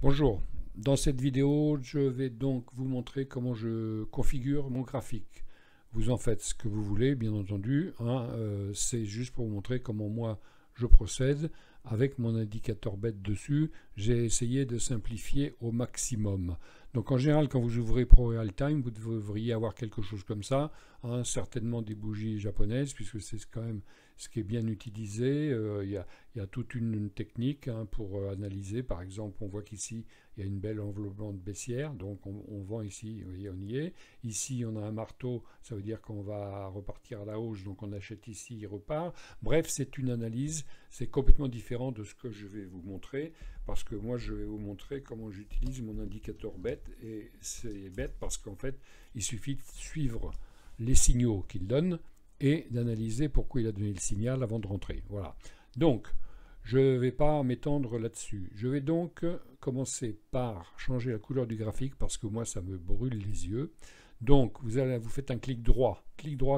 Bonjour, dans cette vidéo, je vais donc vous montrer comment je configure mon graphique. Vous en faites ce que vous voulez, bien entendu, hein, c'est juste pour vous montrer comment moi je procède. Avec mon indicateur bête dessus, j'ai essayé de simplifier au maximum. Donc en général, quand vous ouvrez ProRealTime, vous devriez avoir quelque chose comme ça, hein, certainement des bougies japonaises, puisque c'est quand même ce qui est bien utilisé. Il y a toute une technique, hein, pour analyser. Par exemple, on voit qu'ici, il y a une belle enveloppement baissière, donc on vend ici, vous voyez, on y est. Ici, on a un marteau, ça veut dire qu'on va repartir à la hausse, donc on achète ici, il repart. Bref, c'est une analyse, c'est complètement différent de ce que je vais vous montrer, parce que moi, je vais vous montrer comment j'utilise mon indicateur bête, et c'est bête parce qu'en fait, il suffit de suivre les signaux qu'il donne et d'analyser pourquoi il a donné le signal avant de rentrer. Voilà. Donc, je ne vais pas m'étendre là-dessus. Je vais donc commencer par changer la couleur du graphique parce que moi, ça me brûle les yeux. Donc, vous faites un clic droit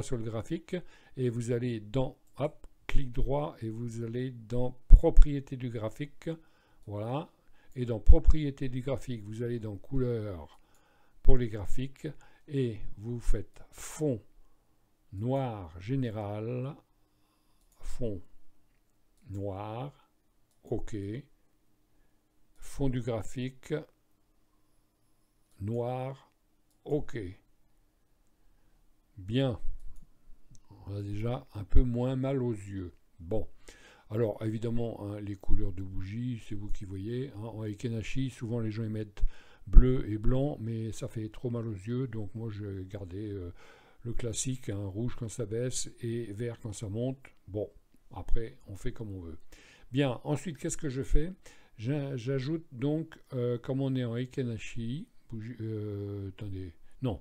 sur le graphique et vous allez dans, hop, clic droit et vous allez dans propriété du graphique. Voilà. Et dans propriété du graphique, vous allez dans couleur pour les graphiques et vous faites fond noir général, fond noir, OK, fond du graphique, noir, OK. Bien, on a déjà un peu moins mal aux yeux. Bon, alors évidemment, hein, les couleurs de bougies, c'est vous qui voyez. Hein, en Ekenashi, souvent les gens y mettent bleu et blanc, mais ça fait trop mal aux yeux, donc moi je vais garder le classique, hein, rouge quand ça baisse et vert quand ça monte. Bon, après, on fait comme on veut. Bien, ensuite, qu'est-ce que je fais? J'ajoute donc, comme on est en Ekenashi, attendez, non,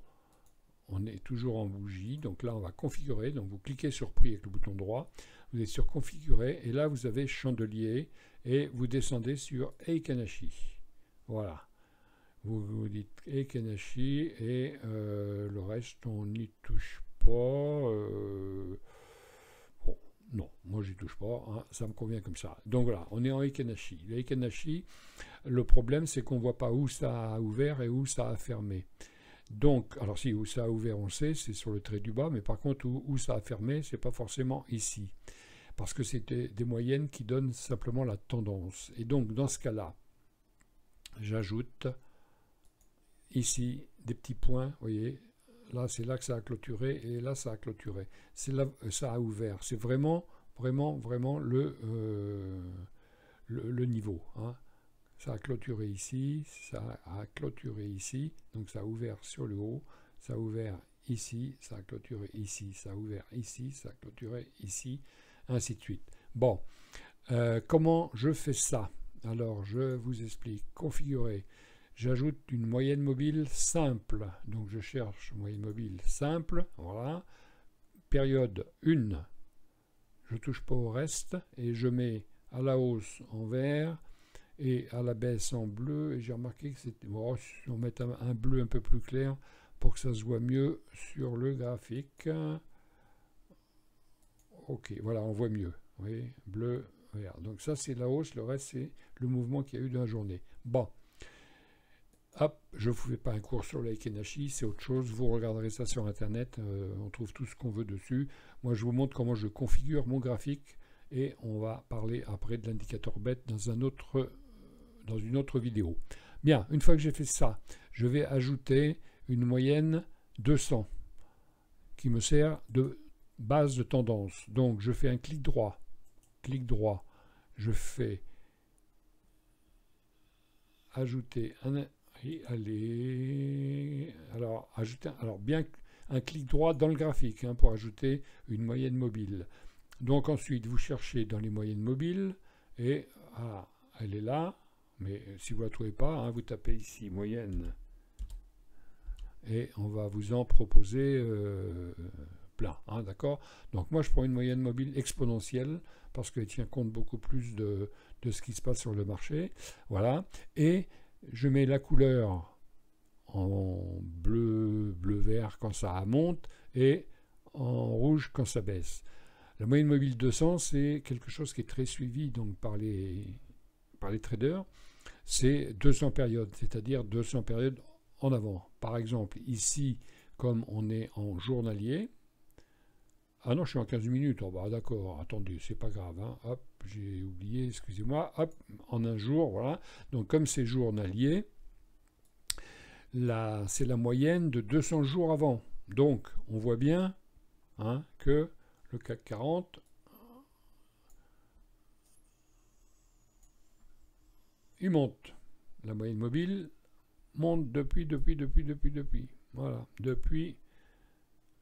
on est toujours en bougie, donc là on va configurer, donc vous cliquez sur prix avec le bouton droit, vous êtes sur configurer, et là vous avez chandelier, et vous descendez sur Ekenashi. Voilà. Vous dites Ekenashi et le reste on n'y touche pas. Bon, non, moi j'y touche pas, hein, ça me convient comme ça. Donc voilà, on est en Ekenashi. Le Ekenashi, le problème c'est qu'on ne voit pas où ça a ouvert et où ça a fermé. Donc, alors si, où ça a ouvert on sait, c'est sur le trait du bas, mais par contre où ça a fermé, c'est pas forcément ici. Parce que c'est des moyennes qui donnent simplement la tendance. Et donc dans ce cas-là, j'ajoute ici des petits points, vous voyez, là c'est là que ça a clôturé et là ça a clôturé, c'est là ça a ouvert, c'est vraiment le niveau, hein. Ça a clôturé ici, ça a clôturé ici, donc ça a ouvert sur le haut, ça a ouvert ici, ça a clôturé ici, ça a ouvert ici, ça a clôturé ici, ainsi de suite. Bon, comment je fais ça? Alors je vous explique. Configurer. J'ajoute une moyenne mobile simple. Donc je cherche moyenne mobile simple. Voilà. Période 1. Je ne touche pas au reste. Et je mets à la hausse en vert et à la baisse en bleu. Et j'ai remarqué que c'était... Bon, on va mettre un bleu un peu plus clair pour que ça se voit mieux sur le graphique. Ok, voilà, on voit mieux. Vous voyez, bleu, vert. Donc ça, c'est la hausse. Le reste, c'est le mouvement qu'il y a eu dans la journée. Bon. Hop, je ne vous fais pas un cours sur l'Ekenashi, c'est autre chose, vous regarderez ça sur internet, on trouve tout ce qu'on veut dessus. Moi je vous montre comment je configure mon graphique et on va parler après de l'indicateur bête dans une autre vidéo. Bien, une fois que j'ai fait ça, je vais ajouter une moyenne 200 qui me sert de base de tendance. Donc je fais un clic droit, je fais ajouter un... Allez, alors bien un clic droit dans le graphique, hein, pour ajouter une moyenne mobile. Donc ensuite vous cherchez dans les moyennes mobiles et elle est là, mais si vous ne la trouvez pas, hein, vous tapez ici moyenne et on va vous en proposer plein, hein, d'accord. Donc moi je prends une moyenne mobile exponentielle parce qu'elle tient compte beaucoup plus de ce qui se passe sur le marché, voilà, et je mets la couleur en bleu-vert quand ça monte et en rouge quand ça baisse. La moyenne mobile 200, c'est quelque chose qui est très suivi donc, par les traders. c'est 200 périodes, c'est-à-dire 200 périodes en avant. Par exemple, ici, comme on est en journalier, ah non, je suis en 15 minutes, oh bah d'accord, attendez, c'est pas grave, hein. Hop, j'ai oublié, excusez-moi, hop, en un jour, voilà. Donc comme c'est journalier, c'est la moyenne de 200 jours avant. Donc on voit bien hein, que le CAC 40, il monte. La moyenne mobile monte depuis. Voilà, depuis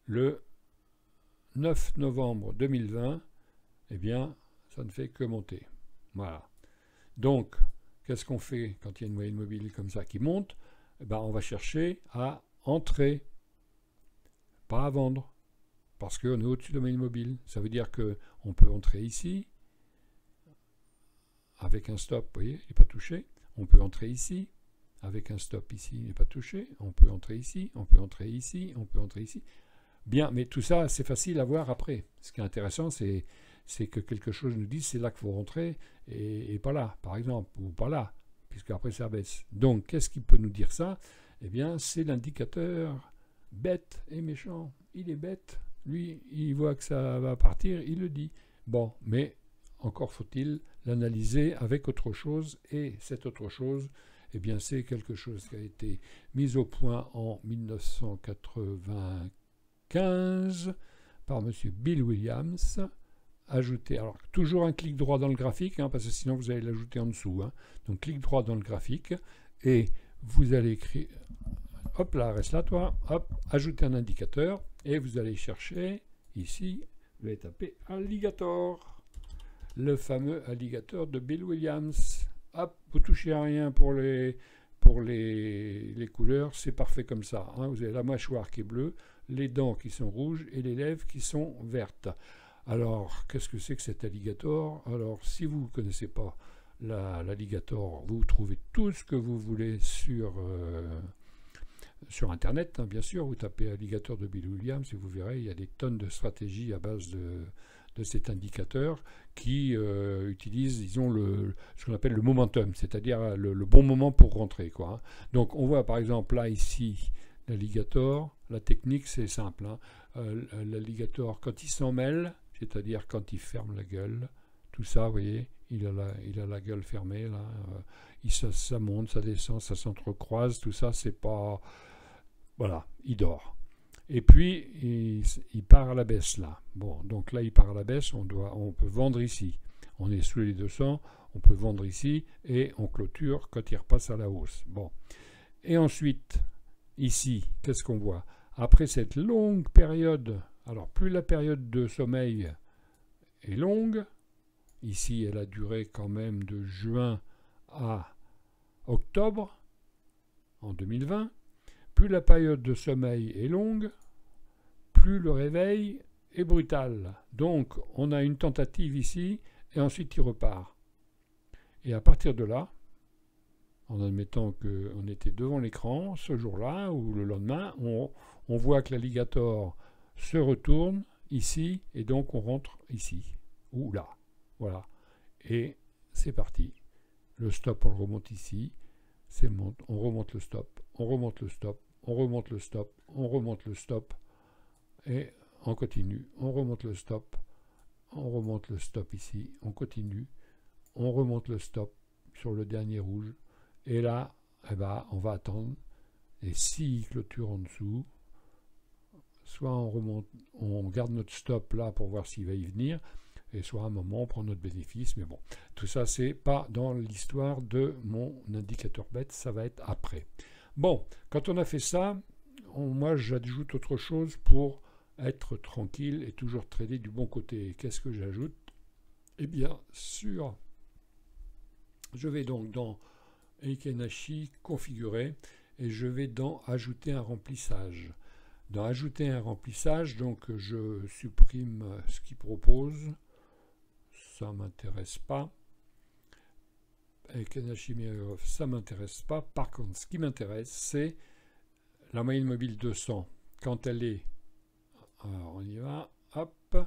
le 9 novembre 2020, eh bien, ça ne fait que monter. Voilà. Donc, qu'est-ce qu'on fait quand il y a une moyenne mobile comme ça qui monte? Eh ben, on va chercher à entrer, pas à vendre, parce qu'on est au-dessus de la moyenne mobile. Ça veut dire qu'on peut entrer ici, avec un stop, vous voyez, il n'est pas touché. On peut entrer ici, avec un stop ici, il n'est pas touché. On peut entrer ici, on peut entrer ici, on peut entrer ici. Bien, mais tout ça, c'est facile à voir après. Ce qui est intéressant, c'est que quelque chose nous dit c'est là qu'il faut rentrer et pas là, par exemple, ou pas là, puisque après ça baisse. Donc, qu'est-ce qui peut nous dire ça? Eh bien, c'est l'indicateur bête et méchant. Il est bête. Lui, il voit que ça va partir, il le dit. Bon, mais encore faut-il l'analyser avec autre chose, et cette autre chose, eh bien, c'est quelque chose qui a été mis au point en 1995 par M. Bill Williams. Ajouter, alors toujours un clic droit dans le graphique, hein, parce que sinon vous allez l'ajouter en dessous. Hein. Donc clic droit dans le graphique, et vous allez écrire, hop là, reste là toi, hop, ajouter un indicateur, et vous allez chercher, ici, vous allez taper Alligator, le fameux Alligator de Bill Williams. Hop, vous touchez à rien pour les couleurs, c'est parfait comme ça. Hein. Vous avez la mâchoire qui est bleue, les dents qui sont rouges et les lèvres qui sont vertes. Alors, qu'est-ce que c'est que cet alligator? Alors, si vous ne connaissez pas l'alligator, vous trouvez tout ce que vous voulez sur Internet, hein, bien sûr. Vous tapez alligator de Bill Williams et vous verrez, il y a des tonnes de stratégies à base de cet indicateur qui utilise, disons, ce qu'on appelle le momentum, c'est-à-dire le bon moment pour rentrer, quoi, hein. Donc, on voit par exemple là, ici, l'alligator. La technique, c'est simple. Hein. L'alligator, quand il s'en mêle, c'est-à-dire quand il ferme la gueule, tout ça, vous voyez, il a la gueule fermée, là, ça monte, ça descend, ça s'entrecroise, tout ça, c'est pas... Voilà, il dort. Et puis, il part à la baisse, là. Bon, donc là, il part à la baisse, on peut vendre ici. On est sous les 200, on peut vendre ici, et on clôture quand il repasse à la hausse. Bon. Et ensuite, ici, qu'est-ce qu'on voit? Après cette longue période, alors plus la période de sommeil est longue, ici elle a duré quand même de juin à octobre en 2020, plus la période de sommeil est longue, plus le réveil est brutal. Donc on a une tentative ici et ensuite il repart. Et à partir de là, en admettant qu'on était devant l'écran ce jour-là ou le lendemain, on voit que l'alligator se retourne ici et donc on rentre ici ou là. Voilà. Et c'est parti. Le stop, on le remonte ici. On remonte le stop, on remonte le stop, on remonte le stop, on remonte le stop. Et on continue. On remonte le stop. On remonte le stop ici. On continue. On remonte le stop sur le dernier rouge. Et là, eh ben, on va attendre. Et s'il clôture en dessous, soit on remonte, on garde notre stop là pour voir s'il va y venir, et soit à un moment on prend notre bénéfice. Mais bon, tout ça c'est pas dans l'histoire de mon indicateur bête, ça va être après. Bon, quand on a fait ça, moi j'ajoute autre chose pour être tranquille et toujours trader du bon côté. Qu'est-ce que j'ajoute? Eh bien sûr, je vais donc dans Heiken Ashi configurer et je vais dans ajouter un remplissage. Dans ajouter un remplissage, donc je supprime ce qu'il propose. Ça ne m'intéresse pas. Heiken Ashi Mirrorov, ça ne m'intéresse pas. Par contre, ce qui m'intéresse, c'est la moyenne mobile 200. Quand elle est... Alors on y va. Hop.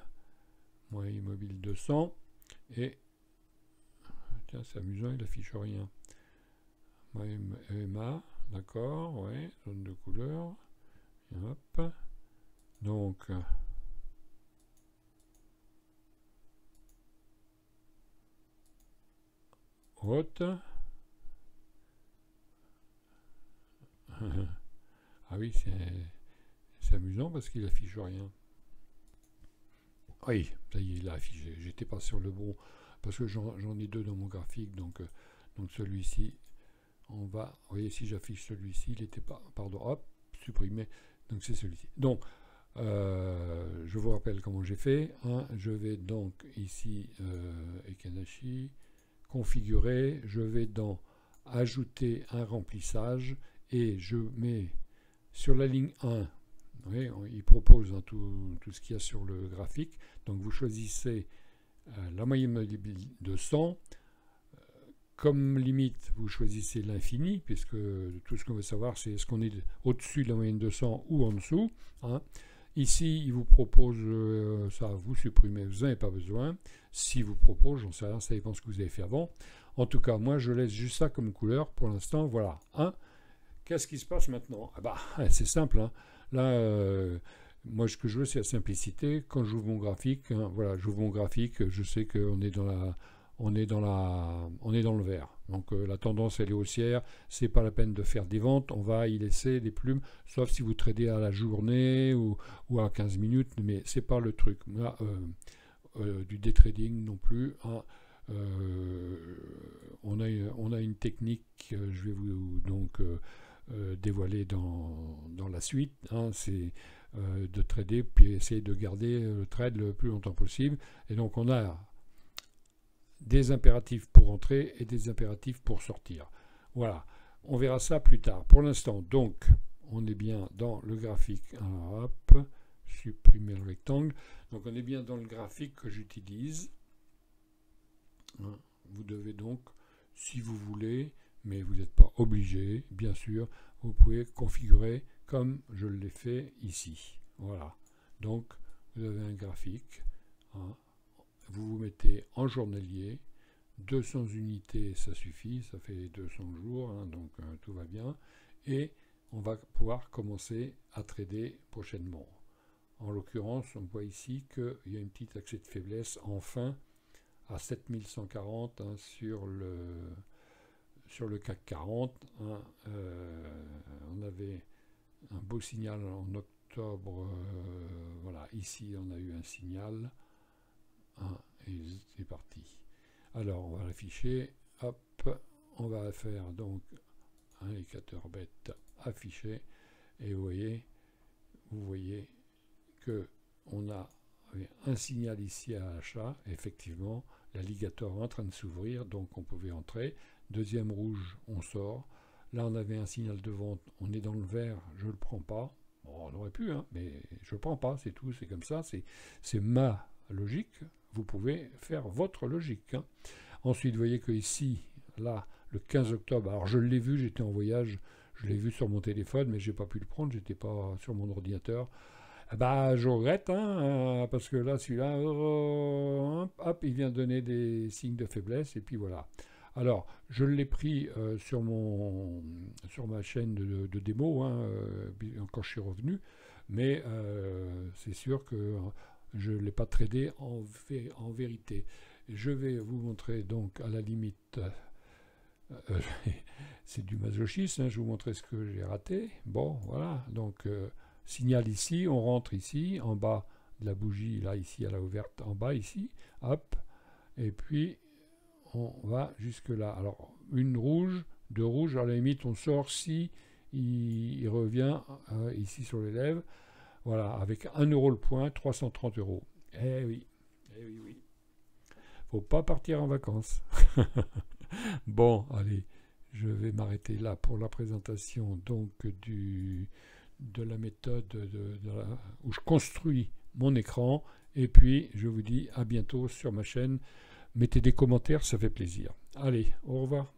Moyenne mobile 200. Et... Tiens, c'est amusant, il n'affiche rien. EMA, d'accord, ouais, zone de couleur. Et hop. Donc, haute. Ah oui, c'est amusant parce qu'il affiche rien. Oui, ça y est, il a affiché. J'étais pas sur le bon parce que j'en ai deux dans mon graphique, donc celui-ci, on va. Vous voyez, si j'affiche celui-ci, il n'était pas. Pardon, hop, supprimé. Donc c'est celui-ci. Donc, je vous rappelle comment j'ai fait. Hein, je vais donc ici, Ekanashi, configurer. Je vais dans ajouter un remplissage et je mets sur la ligne 1. Oui, il propose hein, tout ce qu'il y a sur le graphique. Donc vous choisissez la moyenne mobile de 100. Comme limite, vous choisissez l'infini, puisque tout ce qu'on veut savoir, c'est est-ce qu'on est au-dessus de la moyenne de 100 ou en dessous. Hein. Ici, il vous propose ça, vous supprimez, vous n'en avez pas besoin. Si vous propose, j'en sais rien, ça dépend de ce que vous avez fait avant. En tout cas, moi, je laisse juste ça comme couleur pour l'instant. Voilà. Hein. Qu'est-ce qui se passe maintenant? Ah bah, c'est simple. Hein. Là, moi, ce que je veux, c'est la simplicité. Quand j'ouvre mon graphique, hein, voilà, j'ouvre mon graphique, je sais qu'on est on est dans le vert. Donc la tendance elle est haussière, c'est pas la peine de faire des ventes, on va y laisser des plumes, sauf si vous tradez à la journée ou à 15 minutes, mais c'est pas le truc. Là, du day trading non plus. Hein. On a une technique, je vais vous donc dévoiler dans la suite. Hein, c'est de trader puis essayer de garder le trade le plus longtemps possible. Et donc on a des impératifs pour entrer et des impératifs pour sortir. Voilà, on verra ça plus tard. Pour l'instant, donc, on est bien dans le graphique. Alors, hop, supprimer le rectangle. Donc, on est bien dans le graphique que j'utilise. Vous devez donc, si vous voulez, mais vous n'êtes pas obligé, bien sûr, vous pouvez configurer comme je l'ai fait ici. Voilà, donc, vous avez un graphique. Hein. Vous vous mettez en journalier, 200 unités ça suffit, ça fait 200 jours, hein, donc tout va bien, et on va pouvoir commencer à trader prochainement. En l'occurrence, on voit ici qu'il y a une petite accès de faiblesse, enfin, à 7140 hein, sur le CAC 40. Hein, on avait un beau signal en octobre, voilà, ici on a eu un signal. Et c'est parti. Alors on va l'afficher, hop, on va faire donc un indicateur bête affiché et vous voyez que on a un signal ici à l'achat, effectivement, l'alligator est en train de s'ouvrir, donc on pouvait entrer. Deuxième rouge, on sort. Là on avait un signal de vente, on est dans le vert, je ne le prends pas. Bon, on aurait pu, hein, mais je ne prends pas, c'est tout, c'est comme ça, c'est ma logique. Vous pouvez faire votre logique. Hein. Ensuite, vous voyez que ici, là, le 15 octobre, alors je l'ai vu, j'étais en voyage, je l'ai vu sur mon téléphone, mais je n'ai pas pu le prendre, j'étais pas sur mon ordinateur. Bah, je regrette, hein, parce que là, celui-là, hop, il vient donner des signes de faiblesse, et puis voilà. Alors, je l'ai pris sur ma chaîne de démo, hein, quand je suis revenu, mais c'est sûr que je ne l'ai pas tradé en vérité. Je vais vous montrer donc à la limite, c'est du masochisme, hein, je vous montrer ce que j'ai raté. Bon, voilà, donc signal ici, on rentre ici, en bas de la bougie, là, ici, à la ouverte, en bas, ici, hop, et puis on va jusque là. Alors, une rouge, deux rouges, à la limite, on sort si il revient ici sur les lèvres. Voilà, avec 1 euro le point, 330 euros. Eh oui, oui. Faut pas partir en vacances. Bon, allez, je vais m'arrêter là pour la présentation donc de la méthode où je construis mon écran. Et puis, je vous dis à bientôt sur ma chaîne. Mettez des commentaires, ça fait plaisir. Allez, au revoir.